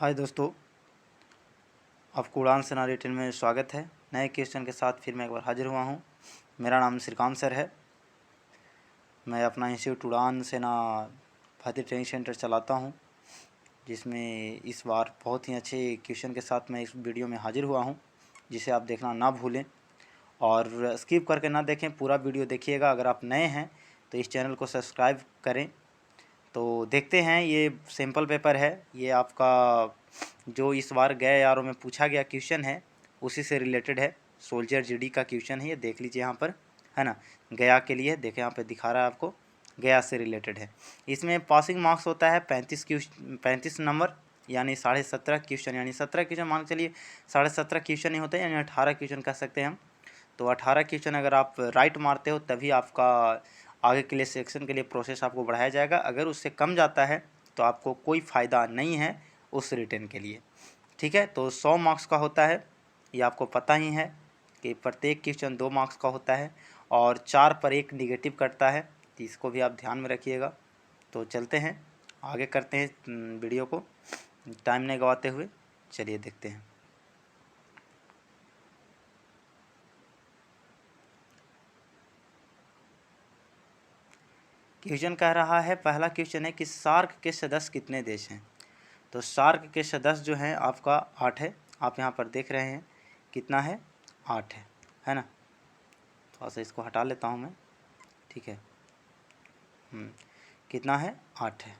हाय दोस्तों, आपको उड़ान सेना रिटर्न में स्वागत है। नए क्वेश्चन के साथ फिर मैं एक बार हाजिर हुआ हूँ। मेरा नाम श्रीकांत सर है। मैं अपना इंस्टीट्यूट उड़ान सेना भर्ती ट्रेनिंग सेंटर चलाता हूँ, जिसमें इस बार बहुत ही अच्छे क्वेश्चन के साथ मैं इस वीडियो में हाजिर हुआ हूँ, जिसे आप देखना ना भूलें और स्किप करके ना देखें, पूरा वीडियो देखिएगा। अगर आप नए हैं तो इस चैनल को सब्सक्राइब करें। तो देखते हैं, ये सैम्पल पेपर है। ये आपका जो इस बार गए यारों में पूछा गया क्वेश्चन है, उसी से रिलेटेड है। सोल्जर जीडी का क्वेश्चन है, ये देख लीजिए यहाँ पर, है ना। गया के लिए देखें, यहाँ पे दिखा रहा है आपको, गया से रिलेटेड है। इसमें पासिंग मार्क्स होता है 35 नंबर, यानी 17.5 क्वेश्चन, यानी 17 क्वेश्चन मान के चलिए, 17.5 क्वेश्चन ही होते हैं, यानी 18 क्वेश्चन कह सकते हैं हम। तो 18 क्वेश्चन अगर आप राइट मारते हो तभी आपका आगे के लिए सिलेक्शन के लिए प्रोसेस आपको बढ़ाया जाएगा। अगर उससे कम जाता है तो आपको कोई फ़ायदा नहीं है उस रिटर्न के लिए, ठीक है। तो 100 मार्क्स का होता है, ये आपको पता ही है कि प्रत्येक क्वेश्चन 2 मार्क्स का होता है और 4 पर 1 निगेटिव कटता है, तो इसको भी आप ध्यान में रखिएगा। तो चलते हैं आगे, करते हैं वीडियो को टाइम नहीं गवाते हुए, चलिए देखते हैं। क्वेश्चन कह रहा है, पहला क्वेश्चन है कि सार्क के सदस्य कितने देश हैं। तो सार्क के सदस्य जो हैं आपका 8 है। आप यहाँ पर देख रहे हैं कितना है, 8 है ना। थोड़ा सा इसको हटा लेता हूँ मैं, ठीक है। कितना है, 8 है।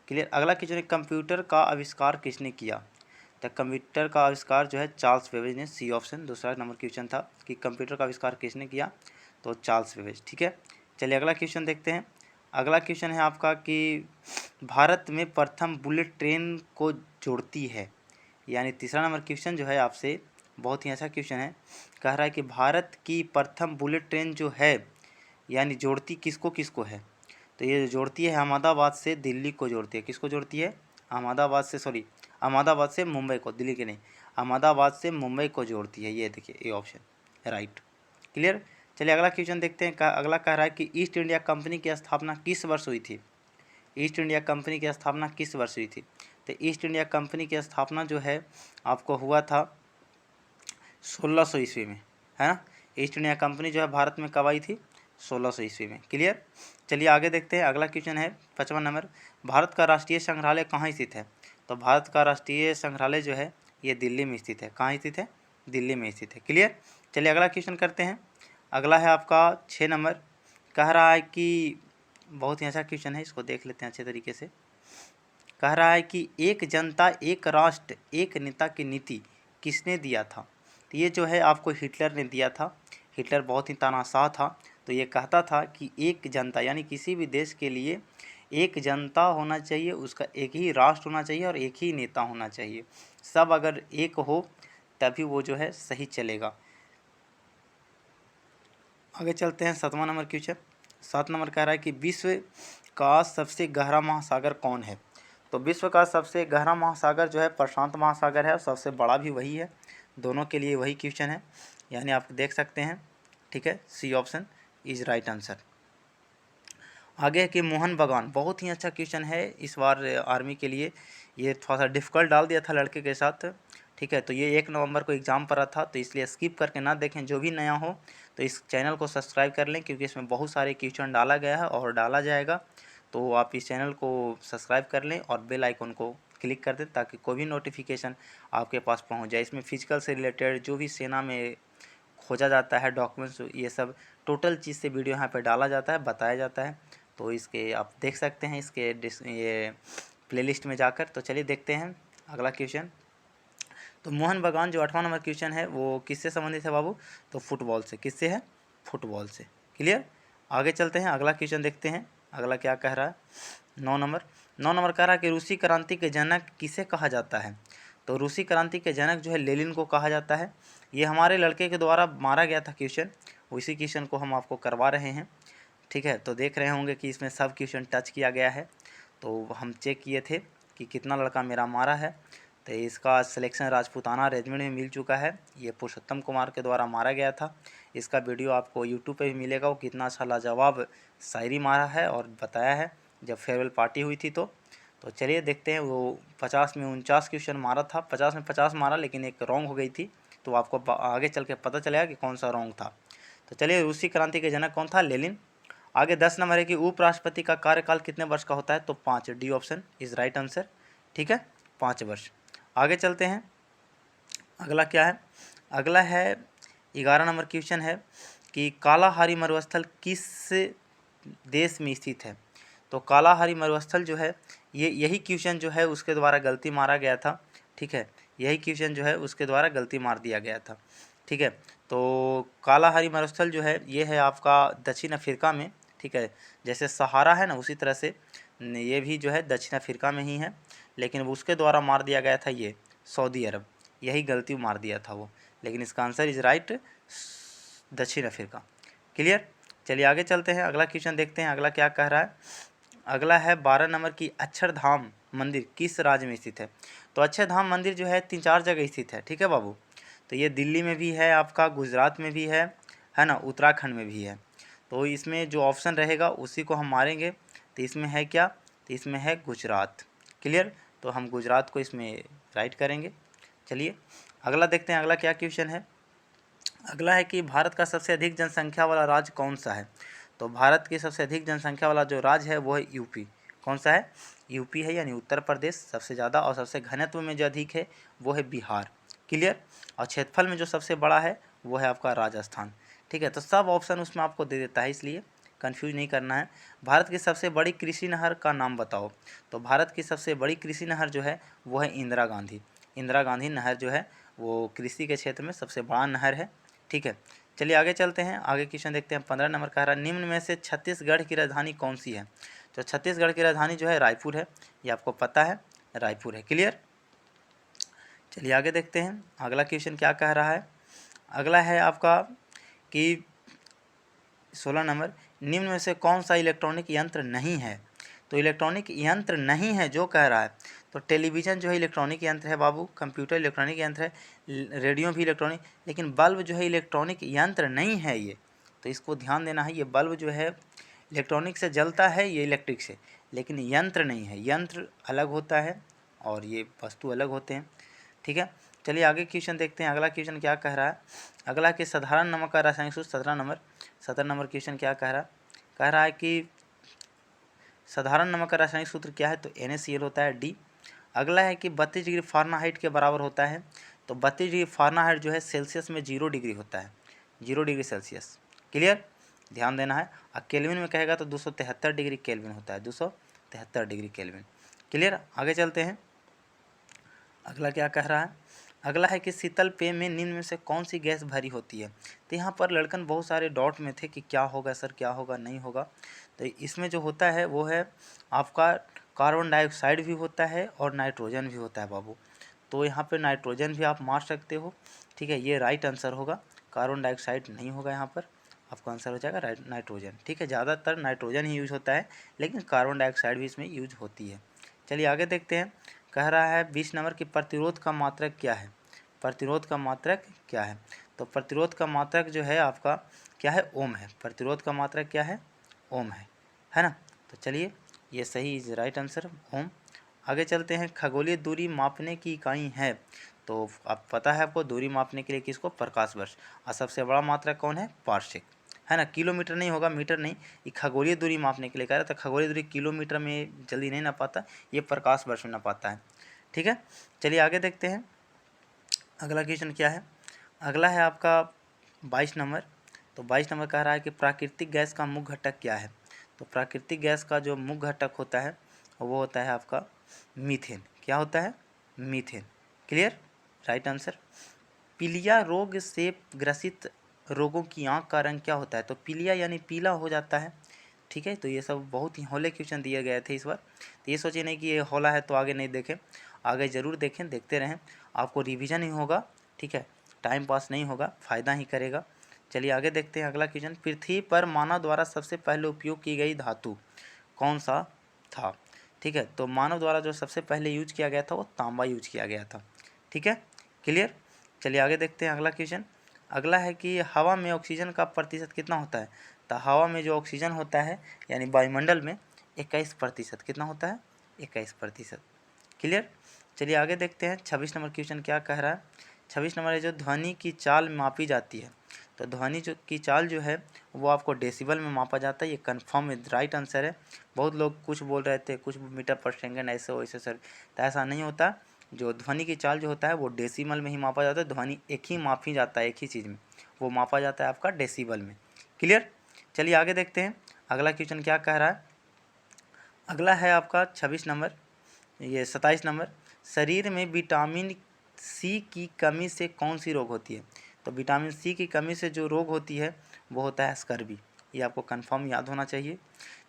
क्लियर। अगला क्वेश्चन है, कंप्यूटर का आविष्कार किसने किया। तो कंप्यूटर का आविष्कार जो है चार्ल्स बेबेज ने, सी ऑप्शन दूसरा नंबर क्वेश्चन था कि कंप्यूटर का आविष्कार किसने किया, तो चार्ल्स बेबेज, ठीक है। चलिए अगला क्वेश्चन देखते हैं। अगला क्वेश्चन है आपका कि भारत में प्रथम बुलेट ट्रेन को जोड़ती है, यानी तीसरा नंबर क्वेश्चन जो है आपसे बहुत ही अच्छा क्वेश्चन है। कह रहा है कि भारत की प्रथम बुलेट ट्रेन जो है, यानी जोड़ती किसको किसको है। तो ये जोड़ती है अहमदाबाद से दिल्ली को जोड़ती है। किसको जोड़ती है, अहमदाबाद से मुंबई को, दिल्ली के नहीं, अहमदाबाद से मुंबई को जोड़ती है। ये देखिए, ये ऑप्शन राइट। क्लियर। चलिए अगला क्वेश्चन देखते हैं। अगला कह रहा है कि ईस्ट इंडिया कंपनी की स्थापना किस वर्ष हुई थी। ईस्ट इंडिया कंपनी की स्थापना किस वर्ष हुई थी। तो ईस्ट इंडिया कंपनी की स्थापना जो है आपको हुआ था 1600 ईस्वी में, है ना। ईस्ट इंडिया कंपनी जो है भारत में कब आई थी, 1600 ईस्वी में। क्लियर। चलिए आगे देखते हैं। अगला क्वेश्चन है 55 नंबर, भारत का राष्ट्रीय संग्रहालय कहाँ स्थित है। तो भारत का राष्ट्रीय संग्रहालय जो है ये दिल्ली में स्थित है। कहाँ स्थित है, दिल्ली में स्थित है। क्लियर। चलिए अगला क्वेश्चन करते हैं। अगला है आपका 6 नंबर। कह रहा है कि बहुत ही अच्छा क्वेश्चन है, इसको देख लेते हैं अच्छे तरीके से। कह रहा है कि एक जनता एक राष्ट्र एक नेता की नीति किसने दिया था। तो ये जो है आपको हिटलर ने दिया था। हिटलर बहुत ही तानाशाह था, तो ये कहता था कि एक जनता, यानी किसी भी देश के लिए एक जनता होना चाहिए, उसका एक ही राष्ट्र होना चाहिए और एक ही नेता होना चाहिए। सब अगर एक हो तभी वो जो है सही चलेगा। आगे चलते हैं 7वां नंबर क्वेश्चन। 7 नंबर कह रहा है कि विश्व का सबसे गहरा महासागर कौन है। तो विश्व का सबसे गहरा महासागर जो है प्रशांत महासागर है और सबसे बड़ा भी वही है। दोनों के लिए वही क्वेश्चन है, यानी आप देख सकते हैं, ठीक है। C option is right answer. आगे है कि मोहन बागान, बहुत ही अच्छा क्वेश्चन है इस बार आर्मी के लिए। ये थोड़ा सा डिफ़िकल्ट डाल दिया था लड़के के साथ, ठीक है। तो ये 1 नवंबर को एग्ज़ाम पड़ा था, तो इसलिए स्किप करके ना देखें। जो भी नया हो तो इस चैनल को सब्सक्राइब कर लें, क्योंकि इसमें बहुत सारे क्वेश्चन डाला गया है और डाला जाएगा। तो आप इस चैनल को सब्सक्राइब कर लें और बेल आइकन को क्लिक कर दें, ताकि कोई भी नोटिफिकेशन आपके पास पहुंच जाए। इसमें फिजिकल से रिलेटेड जो भी सेना में खोजा जाता है डॉक्यूमेंट्स, ये सब टोटल चीज़ से वीडियो यहाँ पे डाला जाता है, बताया जाता है। तो इसके आप देख सकते हैं इसके ये प्लेलिस्ट में जाकर। तो चलिए देखते हैं अगला क्वेश्चन। तो मोहन बागान जो 8वां नंबर क्वेश्चन है वो किससे संबंधित है बाबू, तो फुटबॉल से। किससे है, फुटबॉल से। क्लियर। आगे चलते हैं, अगला क्वेश्चन देखते हैं। अगला क्या कह रहा है, 9 नंबर कह रहा है कि रूसी क्रांति के जनक किसे कहा जाता है। तो रूसी क्रांति के जनक जो है लेनिन को कहा जाता है। ये हमारे लड़के के द्वारा मारा गया था क्वेश्चन, उसी क्वेश्चन को हम आपको करवा रहे हैं, ठीक है। तो देख रहे होंगे कि इसमें सब क्वेश्चन टच किया गया है। तो हम चेक किए थे कि कितना लड़का मेरा मारा है। तो इसका सिलेक्शन राजपूताना रेजिमेंट में मिल चुका है। ये पुरुषोत्तम कुमार के द्वारा मारा गया था। इसका वीडियो आपको यूट्यूब पे भी मिलेगा। वो कितना अच्छा लाजवाब शायरी मारा है और बताया है जब फेयरवेल पार्टी हुई थी। तो तो चलिए देखते हैं। वो 50 में 49 क्वेश्चन मारा था, 50 में 50 मारा, लेकिन एक रॉन्ग हो गई थी, तो आपको आगे चल के पता चलेगा कि कौन सा रॉन्ग था। तो चलिए, रूसी क्रांति के जनक कौन था? लेनिन। आगे 10 नंबर है कि उपराष्ट्रपति का कार्यकाल कितने वर्ष का होता है? तो 5, D option is right answer. ठीक है, 5 वर्ष। आगे चलते हैं, अगला क्या है? अगला है 11 नंबर क्वेश्चन है कि कालाहारी मरुस्थल किस देश में स्थित है? तो कालाहारी मरुस्थल जो है, ये यही क्वेश्चन जो है उसके द्वारा गलती मारा गया था। ठीक है, यही क्वेश्चन जो है उसके द्वारा गलती मार दिया गया था। ठीक है, तो कालाहारी मरुस्थल जो है ये है आपका दक्षिण अफ्रीका में। ठीक है, जैसे सहारा है ना, उसी तरह से ये भी जो है दक्षिण अफ्रीका में ही है, लेकिन उसके द्वारा मार दिया गया था ये सऊदी अरब, यही गलती मार दिया था वो। लेकिन इसका आंसर इज राइट, दक्षिण अफ्रीका। क्लियर। चलिए आगे चलते हैं, अगला क्वेश्चन देखते हैं अगला क्या कह रहा है। अगला है 12 नंबर की अक्षरधाम मंदिर किस राज्य में स्थित है? तो अक्षरधाम मंदिर जो है 3-4 जगह स्थित है। ठीक है बाबू, तो ये दिल्ली में भी है, आपका गुजरात में भी है ना, उत्तराखंड में भी है। तो इसमें जो ऑप्शन रहेगा उसी को हम मारेंगे। तो इसमें है क्या? तो इसमें है गुजरात। क्लियर, तो हम गुजरात को इसमें राइट करेंगे। चलिए अगला देखते हैं, अगला क्या क्वेश्चन है। अगला है कि भारत का सबसे अधिक जनसंख्या वाला राज्य कौन सा है? तो भारत की सबसे अधिक जनसंख्या वाला जो राज्य है वो है यूपी। कौन सा है? यूपी है, यानी उत्तर प्रदेश सबसे ज़्यादा, और सबसे घनत्व में जो अधिक है वो है बिहार। क्लियर, और क्षेत्रफल में जो सबसे बड़ा है वो है आपका राजस्थान। ठीक है, तो सब ऑप्शन उसमें आपको दे देता है, इसलिए कन्फ्यूज नहीं करना है। भारत की सबसे बड़ी कृषि नहर का नाम बताओ। तो भारत की सबसे बड़ी कृषि नहर जो है वो है इंदिरा गांधी। इंदिरा गांधी नहर जो है वो कृषि के क्षेत्र में सबसे बड़ा नहर है। ठीक है, चलिए आगे चलते हैं, आगे क्वेश्चन देखते हैं। 15 नंबर कह रहा है निम्न में से छत्तीसगढ़ की राजधानी कौन सी है? तो छत्तीसगढ़ की राजधानी जो है रायपुर है, ये आपको पता है, रायपुर है। क्लियर, चलिए आगे देखते हैं, अगला क्वेश्चन क्या कह रहा है। अगला है आपका कि 16 नंबर, निम्न में से कौन सा इलेक्ट्रॉनिक यंत्र नहीं है? तो इलेक्ट्रॉनिक यंत्र नहीं है जो कह रहा है, तो टेलीविज़न जो है इलेक्ट्रॉनिक यंत्र है बाबू, कंप्यूटर इलेक्ट्रॉनिक यंत्र है, रेडियो भी इलेक्ट्रॉनिक, लेकिन बल्ब जो है इलेक्ट्रॉनिक यंत्र नहीं है ये। तो इसको ध्यान देना है, ये बल्ब जो है इलेक्ट्रॉनिक से जलता है, ये इलेक्ट्रिक से, लेकिन यंत्र नहीं है। यंत्र अलग होता है और ये वस्तु अलग होते हैं। ठीक है, चलिए आगे क्वेश्चन देखते हैं, अगला क्वेश्चन क्या कह रहा है। अगला कि साधारण नमक का रासायनिक सूत्र 17 नंबर क्वेश्चन क्या कह रहा है कि साधारण नमक का रासायनिक सूत्र क्या है? तो NaCl होता है, डी। अगला है कि 32 डिग्री फ़ारेनहाइट के बराबर होता है। तो 32 डिग्री फ़ारेनहाइट जो है सेल्सियस में 0 डिग्री होता है, 0 डिग्री सेल्सियस। क्लियर, ध्यान देना है। और केल्विन में कहेगा तो 273 डिग्री केल्विन होता है, 273 डिग्री केल्विन। क्लियर, आगे चलते हैं, अगला क्या कह रहा है। अगला है कि शीतल पेय में निम्न में से कौन सी गैस भरी होती है? तो यहाँ पर लड़कन बहुत सारे डॉट में थे कि क्या होगा सर, क्या होगा, नहीं होगा। तो इसमें जो होता है वो है आपका कार्बन डाइऑक्साइड भी होता है और नाइट्रोजन भी होता है बाबू। तो यहाँ पे नाइट्रोजन भी आप मार सकते हो। ठीक है, ये राइट आंसर होगा, कार्बन डाइऑक्साइड नहीं होगा यहाँ पर, आपका आंसर हो जाएगा राइट नाइट्रोजन। ठीक है, ज़्यादातर नाइट्रोजन ही यूज होता है, लेकिन कार्बन डाइऑक्साइड भी इसमें यूज होती है। चलिए आगे देखते हैं, कह रहा है 20 नंबर की प्रतिरोध का मात्रक क्या है? प्रतिरोध का मात्रक क्या है? तो प्रतिरोध का मात्रक जो है आपका क्या है? ओम है। प्रतिरोध का मात्रक क्या है? ओम है ना। तो चलिए ये सही इज राइट आंसर, ओम। आगे चलते हैं, खगोलीय दूरी मापने की इकाई है। तो अब पता है आपको, दूरी मापने के लिए किसको? प्रकाश वर्ष। और सबसे बड़ा मात्रक कौन है? पार्सेक, है ना। किलोमीटर नहीं होगा, मीटर नहीं, ये खगोलीय दूरी मापने के लिए कह रहा था। खगोलीय दूरी किलोमीटर में जल्दी नहीं नाप पाता, ये प्रकाश वर्ष में नाप पाता है। ठीक है, चलिए आगे देखते हैं, अगला क्वेश्चन क्या है। अगला है आपका 22 नंबर। तो 22 नंबर कह रहा है कि प्राकृतिक गैस का मुख्य घटक क्या है? तो प्राकृतिक गैस का जो मुख्य घटक होता है वो होता है आपका मीथेन। क्या होता है? मीथेन। Clear, right answer. पीलिया रोग से ग्रसित रोगों की आँख का रंग क्या होता है? तो पीलिया यानी पीला हो जाता है। ठीक है, तो ये सब बहुत ही हौले क्वेश्चन दिए गए थे इस बार। तो ये सोचिए नहीं कि ये हौला है तो आगे नहीं देखें, आगे ज़रूर देखें, देखते रहें, आपको रिवीजन ही होगा। ठीक है, टाइम पास नहीं होगा, फ़ायदा ही करेगा। चलिए आगे देखते हैं, अगला क्वेश्चन, पृथ्वी पर मानव द्वारा सबसे पहले उपयोग की गई धातु कौन सा था? ठीक है, तो मानव द्वारा जो सबसे पहले यूज किया गया था वो तांबा यूज किया गया था। ठीक है, क्लियर। चलिए आगे देखते हैं, अगला क्वेश्चन। अगला है कि हवा में ऑक्सीजन का प्रतिशत कितना होता है? तो हवा में जो ऑक्सीजन होता है यानी वायुमंडल में 21%। कितना होता है? 21%। क्लियर। चलिए आगे देखते हैं 26 नंबर क्वेश्चन क्या कह रहा है। 26 नंबर है जो ध्वनि की चाल मापी जाती है, तो ध्वनि जो की चाल जो है वो आपको डेसिबल में मापा जाता है। ये कंफर्म राइट आंसर है। बहुत लोग कुछ बोल रहे थे कुछ मीटर पर सेकेंड ऐसे वैसे सर, तो ऐसा नहीं होता। जो ध्वनि की चाल जो होता है वो डेसिमल में ही मापा जाता है। ध्वनि एक ही मापी जाता है, एक ही चीज़ में वो मापा जाता है आपका डेसिबल में। क्लियर। चलिए आगे देखते हैं अगला क्वेश्चन क्या कह रहा है। अगला है आपका 26 नंबर, ये 27 नंबर। शरीर में विटामिन सी की कमी से कौन सी रोग होती है। तो विटामिन सी की कमी से जो रोग होती है वो होता है स्कर्वी। ये आपको कंफर्म याद होना चाहिए।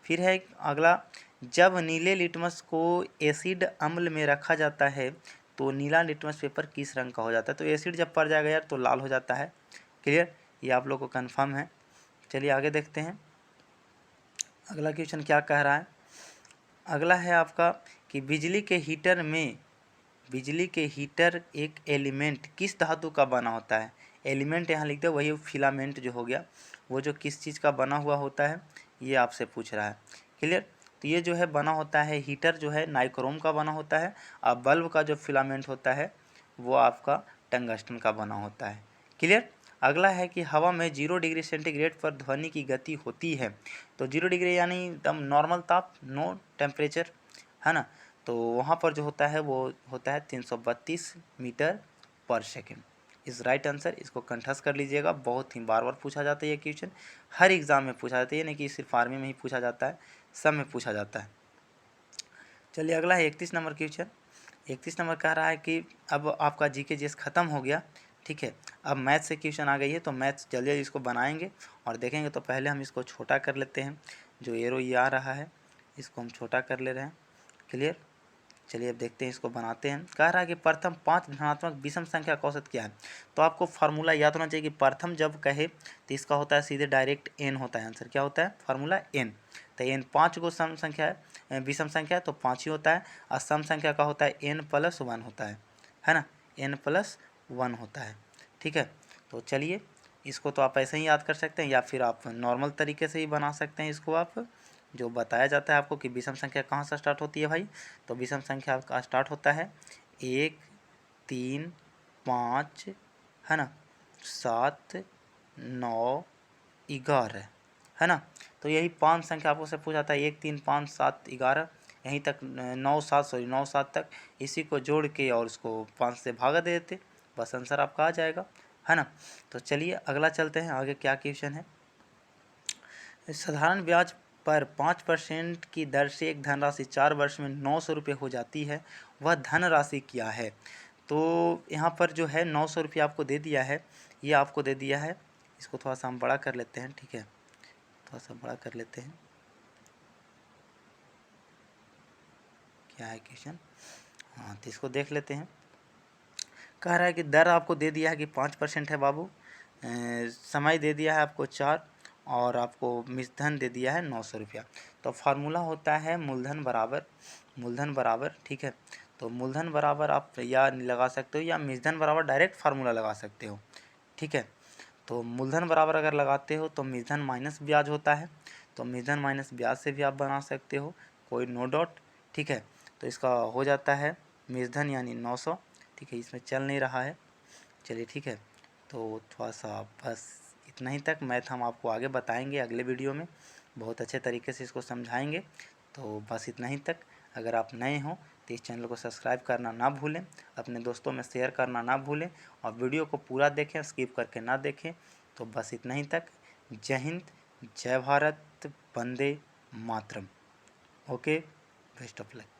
फिर है अगला, जब नीले लिटमस को एसिड अम्ल में रखा जाता है तो नीला लिटमस पेपर किस रंग का हो जाता है। तो एसिड जब पड़ जाएगा यार तो लाल हो जाता है। क्लियर, ये आप लोग को कंफर्म है। चलिए आगे देखते हैं अगला क्वेश्चन क्या कह रहा है। अगला है आपका कि बिजली के हीटर एक एलिमेंट किस धातु का बना होता है। एलिमेंट यहाँ लिखते हैं, वही फिलामेंट जो हो गया वो जो किस चीज़ का बना हुआ होता है ये आपसे पूछ रहा है। क्लियर। तो ये जो है बना होता है, हीटर जो है नाइक्रोम का बना होता है, और बल्ब का जो फिलामेंट होता है वो आपका टंगस्टन का बना होता है। क्लियर। अगला है कि हवा में 0 डिग्री सेंटीग्रेड पर ध्वनि की गति होती है। तो 0 डिग्री यानी एकदम नॉर्मल ताप, नो टेम्परेचर, है ना। तो वहाँ पर जो होता है वो होता है 332 मीटर पर सेकेंड। इस राइट आंसर, इसको कंठस्थ कर लीजिएगा। बहुत ही बार बार पूछा जाता है ये क्वेश्चन, हर एग्ज़ाम में पूछा जाता है, ये नहीं कि सिर्फ आर्मी में ही पूछा जाता है, सब में पूछा जाता है। चलिए अगला है 31 नंबर क्वेश्चन। 31 नंबर कह रहा है कि अब आपका जीके जीएस ख़त्म हो गया, ठीक है। अब मैथ से क्वेश्चन आ गई है, तो मैथ जल्दी जल्दी इसको बनाएंगे और देखेंगे। तो पहले हम इसको छोटा कर लेते हैं, जो एरो ये आ रहा है इसको हम छोटा कर ले रहे हैं। क्लियर। चलिए अब देखते हैं, इसको बनाते हैं। कह रहा है कि प्रथम 5 धनात्मक विषम संख्या का औसत क्या है। तो आपको फार्मूला याद होना चाहिए कि प्रथम जब कहे तो इसका होता है सीधे डायरेक्ट एन होता है। आंसर क्या होता है, फार्मूला एन। तो एन 5 को सम संख्या है, विषम संख्या है तो 5 ही होता है। और सम संख्या का होता है n+1 होता है ना, n+1 होता है। ठीक है। तो चलिए इसको तो आप ऐसे ही याद कर सकते हैं, या फिर आप नॉर्मल तरीके से ही बना सकते हैं इसको। आप जो बताया जाता है आपको कि विषम संख्या कहाँ से स्टार्ट होती है भाई, तो विषम संख्या का स्टार्ट होता है 1, 3, 5, है ना, 7, 9, 11, है ना। तो यही 5 संख्या आपको से पूछा था, 1, 3, 5, 7, 11, यहीं तक 9, 7 तक। इसी को जोड़ के और उसको 5 से भागा दे देते, बस आंसर आपका आ जाएगा, है ना। तो चलिए अगला चलते हैं, आगे क्या क्वेश्चन है। साधारण ब्याज पर 5% की दर से एक धनराशि 4 वर्ष में 900 रुपये हो जाती है, वह धनराशि क्या है। तो यहाँ पर जो है 900 रुपये आपको दे दिया है, ये आपको दे दिया है। इसको थोड़ा सा हम बड़ा कर लेते हैं, ठीक है, थोड़ा सा बड़ा कर लेते हैं। क्या है क्वेश्चन, हाँ तो इसको देख लेते हैं। कह रहा है कि दर आपको दे दिया है कि 5% है बाबू, समय दे दिया है आपको 4, और आपको मूलधन दे दिया है 900 रुपया। तो फार्मूला होता है मूलधन बराबर, ठीक है। तो मूलधन बराबर आप या लगा सकते हो, या मूलधन बराबर डायरेक्ट फार्मूला लगा सकते हो, ठीक है। तो मूलधन बराबर अगर लगाते हो तो मूलधन माइनस ब्याज होता है, तो मूलधन माइनस ब्याज से भी आप बना सकते हो, कोई नो डाउट, ठीक है। तो इसका हो जाता है मूलधन यानी 900, ठीक है। इसमें चल नहीं रहा है, चलिए ठीक है। तो थोड़ा सा बस इतना ही तक मैथ हम आपको आगे बताएंगे अगले वीडियो में, बहुत अच्छे तरीके से इसको समझाएंगे। तो बस इतना ही तक। अगर आप नए हों तो इस चैनल को सब्सक्राइब करना ना भूलें, अपने दोस्तों में शेयर करना ना भूलें, और वीडियो को पूरा देखें, स्किप करके ना देखें। तो बस इतना ही तक। जय हिंद, जय भारत, वंदे मातरम। Okay, best of luck.